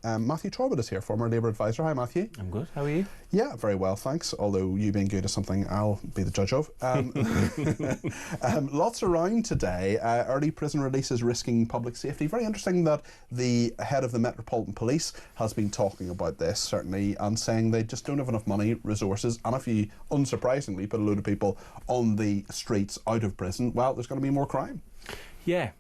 Matthew Torbitt is here, former Labour advisor. Hi, Matthew. I'm good. How are you? Yeah, very well, thanks. Although you being good is something I'll be the judge of. Lots around today. Early prison releases risking public safety. Very interesting that the head of the Metropolitan Police has been talking about this, certainly, and saying they just don't have enough money, resources, and if you, unsurprisingly, put a load of people on the streets out of prison, well, there's going to be more crime. Yeah,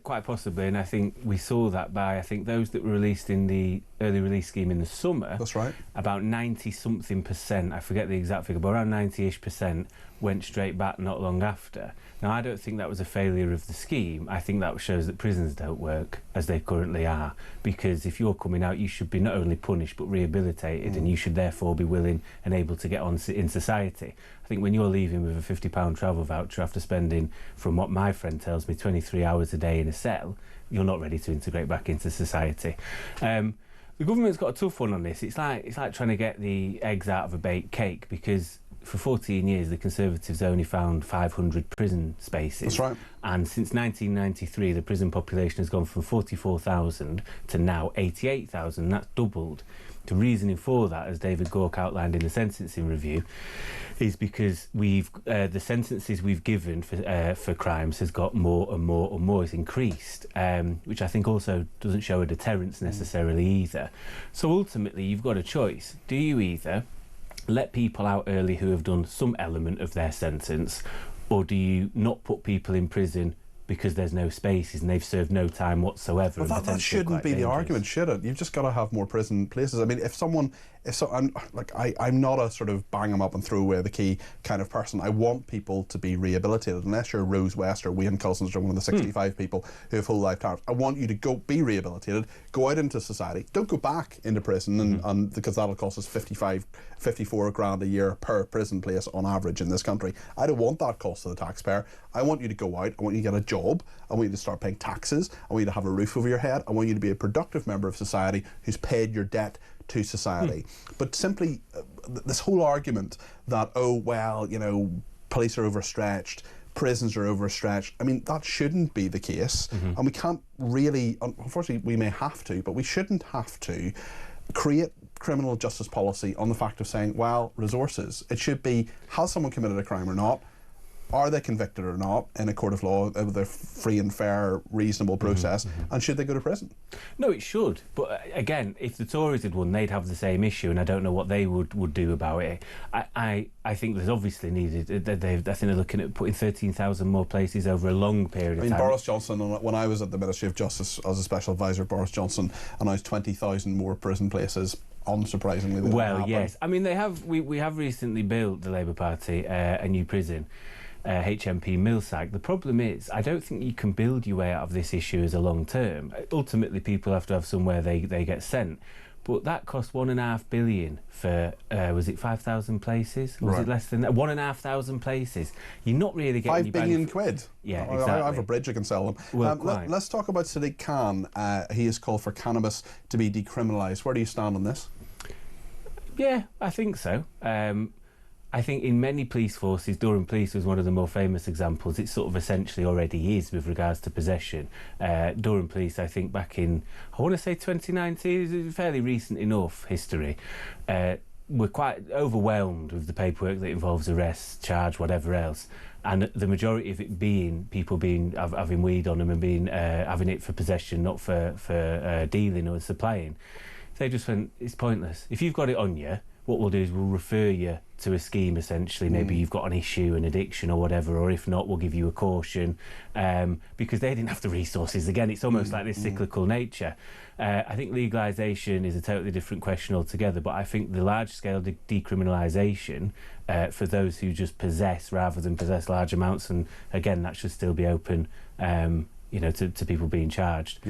quite possibly, and I think we saw that by, I think, those that were released in the early release scheme in the summer. That's right. About 90-something%, I forget the exact figure, but around 90-ish% went straight back not long after. Now, I don't think that was a failure of the scheme. I think that shows that prisons don't work as they currently are, because if you're coming out, you should be not only punished but rehabilitated, and you should therefore be willing and able to get on in society. I think when you're leaving with a £50 travel voucher after spending, from what my friend tells me, 23 hours a day in a cell, you're not ready to integrate back into society. The government's got a tough one on this. It's like trying to get the eggs out of a baked cake, because for 14 years the Conservatives only found 500 prison spaces. That's right. And since 1993 the prison population has gone from 44,000 to now 88,000. That's doubled. The reasoning for that, as David Gork outlined in the sentencing review, is because the sentences we've given for crimes has got more and more and more. It's increased, which I think also doesn't show a deterrence necessarily either. So ultimately you've got a choice. Do you either let people out early who have done some element of their sentence, or do you not put people in prison because there's no spaces and they've served no time whatsoever? Well, that shouldn't be the argument, should it? You've just got to have more prison places. I mean, I'm not a sort of bang them up and throw away the key kind of person. I want people to be rehabilitated. Unless you're Rose West or Wayne Cousins or one of the 65 people who have whole life terms, I want you to go be rehabilitated, go out into society. Don't go back into prison, and because that'll cost us 54 grand a year per prison place on average in this country. I don't want that cost to the taxpayer. I want you to go out, I want you to get a job, I want you to start paying taxes, I want you to have a roof over your head, I want you to be a productive member of society who's paid your debt to society. But simply this whole argument that, oh well, you know, police are overstretched, prisons are overstretched, I mean, that shouldn't be the case. And we can't really, unfortunately we may have to, but we shouldn't have to create criminal justice policy on the fact of saying, well, resources. It should be, has someone committed a crime or not? Are they convicted or not in a court of law with a free and fair, reasonable process? And should they go to prison? No, it should. But again, if the Tories had won, they'd have the same issue, and I don't know what they would do about it. I think there's obviously needed. I think they're looking at putting 13,000 more places over a long period of time. Boris Johnson, when I was at the Ministry of Justice as a special advisor, Boris Johnson announced 20,000 more prison places. Unsurprisingly, well, yes. I mean, we have recently built, the Labour Party, a new prison. HMP Millsack. The problem is, I don't think you can build your way out of this issue as a long term. Ultimately, people have to have somewhere they get sent. But that cost $1.5 billion for, was it 5,000 places? Or was it less than that? 1,500 places. You're not really getting £5 billion quid. Yeah, exactly. I have a bridge I can sell them. Well, let's talk about Sadiq Khan. He has called for cannabis to be decriminalised. Where do you stand on this? Yeah, I think so. I think in many police forces, Durham Police was one of the more famous examples. It sort of essentially already is with regards to possession. Durham Police, I think back in, I want to say 2019, fairly recent enough history, were quite overwhelmed with the paperwork that involves arrests, charge, whatever else. And the majority of it being people having weed on them and having it for possession, not for dealing or supplying. They just went, it's pointless. If you've got it on you, what we'll do is we'll refer you to a scheme, essentially. Maybe you've got an issue, an addiction or whatever, or if not, we'll give you a caution, because they didn't have the resources. Again, it's almost like this cyclical nature. I think legalisation is a totally different question altogether, but I think the large-scale decriminalisation for those who just possess rather than possess large amounts, and again, that should still be open, you know, to people being charged,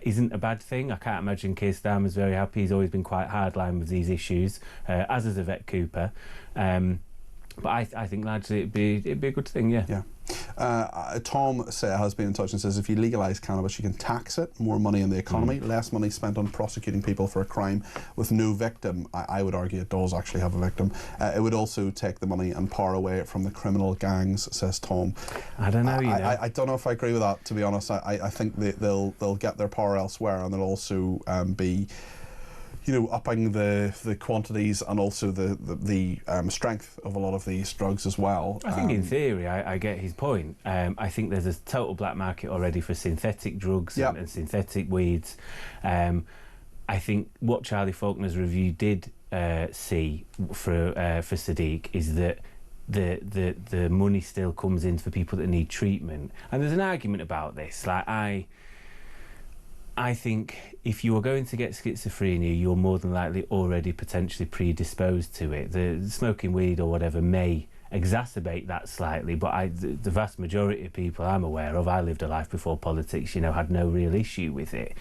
isn't a bad thing. I can't imagine Keir Starmer's very happy. He's always been quite hardline with these issues, as is Yvette Cooper. But I think largely it'd be a good thing, yeah. Tom has been in touch and says if you legalise cannabis you can tax it, more money in the economy, less money spent on prosecuting people for a crime with no victim. I would argue it does actually have a victim. It would also take the money and power away from the criminal gangs, says Tom. I don't know, I don't know if I agree with that, to be honest. I think they'll get their power elsewhere, and they'll also be upping the quantities and also the strength of a lot of these drugs as well. I think in theory, I get his point. I think there's a total black market already for synthetic drugs and synthetic weeds. I think what Charlie Faulkner's review did see for Sadiq is that the money still comes in for people that need treatment, and there's an argument about this. Like I think if you are going to get schizophrenia, you're more than likely already potentially predisposed to it. The smoking weed or whatever may exacerbate that slightly, but the vast majority of people I'm aware of, I lived a life before politics, had no real issue with it.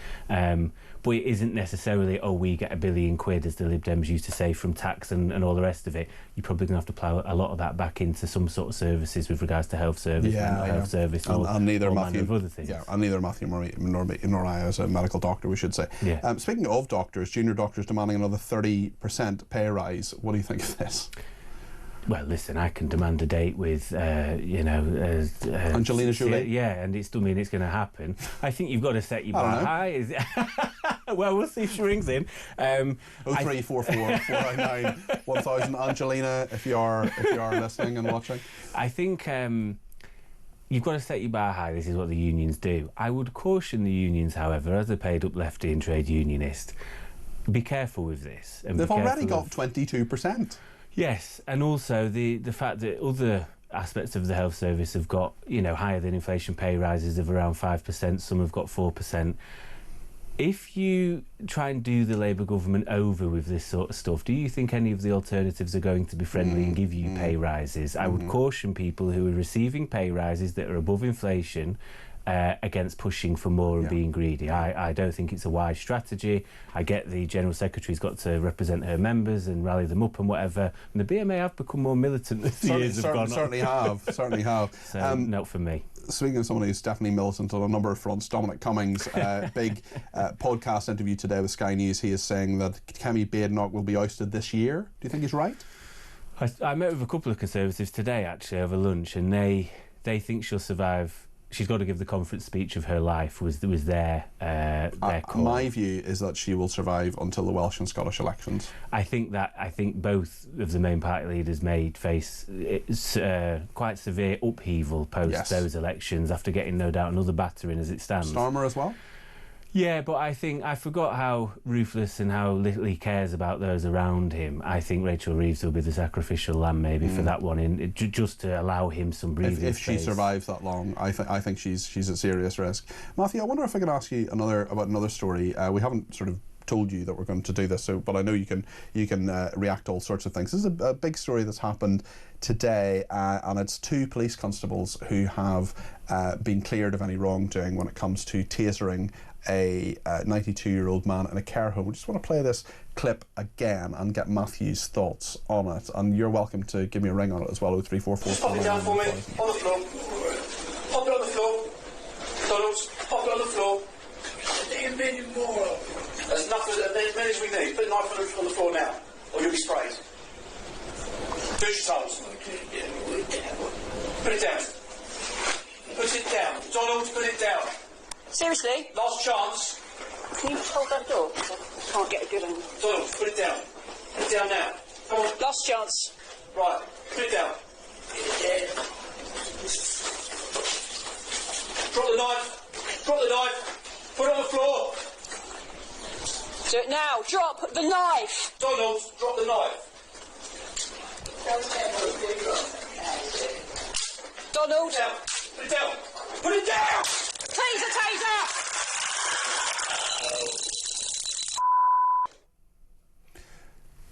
But it isn't necessarily, we get £1 billion, as the Lib Dems used to say, from tax and all the rest of it. You're probably going to have to plough a lot of that back into some sort of services with regards to health service, mental health service, and neither Matthew of other things. Yeah, and neither Matthew nor I, as a medical doctor, we should say. Yeah. Speaking of doctors, junior doctors demanding another 30% pay rise. What do you think of this? Well, listen, I can demand a date with, Angelina Jolie. Yeah, and it's doesn't mean it's going to happen. I think you've got to set your bar high. Well, we'll see if she rings in. 0344 499 1000. Angelina, if you are listening and watching. I think you've got to set your bar high. This is what the unions do. I would caution the unions, however, as a paid-up lefty and trade unionist, be careful with this. And they've already got 22%. Yes, and also the fact that other aspects of the health service have got, higher than inflation pay rises of around 5%, some have got 4%. If you try and do the Labour government over with this sort of stuff, do you think any of the alternatives are going to be friendly and give you pay rises? I would caution people who are receiving pay rises that are above inflation against pushing for more and being greedy. I don't think it's a wise strategy. I get the General Secretary's got to represent her members and rally them up and whatever. And the BMA have become more militant as the years have gone on. Certainly have. So, not for me. Speaking of someone who's definitely militant on a number of fronts, Dominic Cummings, big podcast interview today with Sky News. He is saying that Kemi Badenoch will be ousted this year. Do you think he's right? I met with a couple of Conservatives today, actually, over lunch, and they think she'll survive. She's got to give the conference speech of her life, was their call. My view is that she will survive until the Welsh and Scottish elections. I think both of the main party leaders may face quite severe upheaval post those elections after getting, no doubt, another battering as it stands. Starmer as well? Yeah, but I forgot how ruthless and how little he cares about those around him. I think Rachel Reeves will be the sacrificial lamb maybe for that one, just to allow him some breathing space. If she survives that long, I think she's at serious risk. Matthew, I wonder if I can ask you about another story. We haven't sort of told you that we're going to do this, but I know you can react to all sorts of things. This is a big story that's happened today, and it's 2 police constables who have been cleared of any wrongdoing when it comes to tasering a 92-year-old man in a care home. I just want to play this clip again and get Matthew's thoughts on it, and you're welcome to give me a ring on it as well. 0344. Pop it down for me, on the floor. Pop it on the floor. Donald, pop it on the floor. There's enough, as many as we need. Put the knife on the floor now, or you'll be sprayed. Do your toes. Put it down. Put it down. Donald, put it down. Seriously? Last chance. Can you hold that door? I can't get a good angle. Donald, put it down. Put it down now. Come on. Last chance. Right, put it down. Drop the knife. Drop the knife. Put it on the floor. Do it now. Drop the knife. Donald, drop the knife. Donald. Put it down. Put it down. Taser, taser.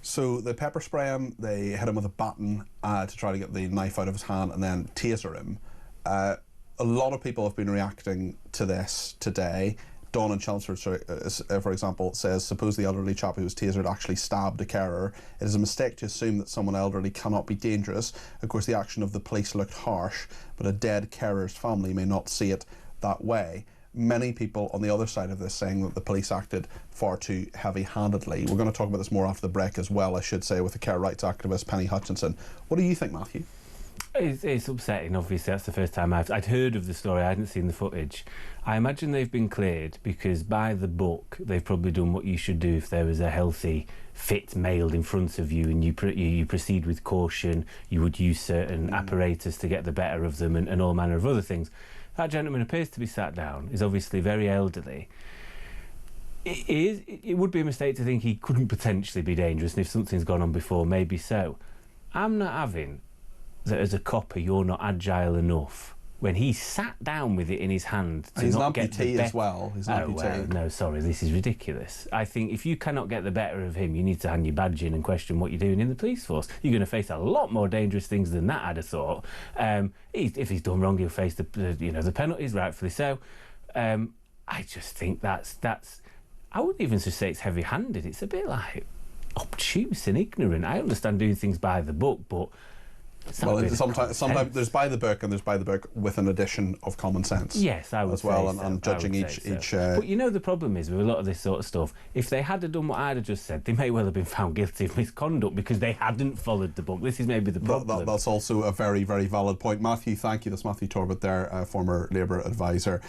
So they pepper spray him, they hit him with a baton to try to get the knife out of his hand and then taser him. A lot of people have been reacting to this today. Dawn in Chelmsford, for example, says, suppose the elderly chap who was tasered actually stabbed a carer. It is a mistake to assume that someone elderly cannot be dangerous. Of course, the action of the police looked harsh, but a dead carer's family may not see it that way. Many people on the other side of this saying that the police acted far too heavy-handedly. We're going to talk about this more after the break as well, I should say, with the care rights activist Penny Hutchinson. What do you think, Matthew? It's upsetting, obviously. That's the first time I'd heard of the story. I hadn't seen the footage. I imagine they've been cleared because by the book they've probably done what you should do if there was a healthy, fit male in front of you and you proceed with caution. You would use certain apparatus to get the better of them and all manner of other things. That gentleman appears to be sat down, is obviously very elderly. It would be a mistake to think he couldn't potentially be dangerous, and if something's gone on before, maybe so. I'm not having that as a copper you're not agile enough when he sat down with it in his hand to he's not get the as well. He's an amputee. Well, no, sorry, this is ridiculous. I think if you cannot get the better of him, you need to hand your badge in and question what you're doing in the police force. You're going to face a lot more dangerous things than that, I'd have thought. If he's done wrong, he'll face the penalties, rightfully so. I just think that's. I wouldn't even just say it's heavy-handed. It's a bit like obtuse and ignorant. I understand doing things by the book, but sometimes there's by the book and there's by the book with an addition of common sense. Yes, I would as well, say so. and judging each. But you know the problem is with a lot of this sort of stuff. If they had done what I'd have just said, they may well have been found guilty of misconduct because they hadn't followed the book. This is maybe the problem. That's also a very, very valid point. Matthew, thank you. That's Matthew Torbitt there, former Labour advisor.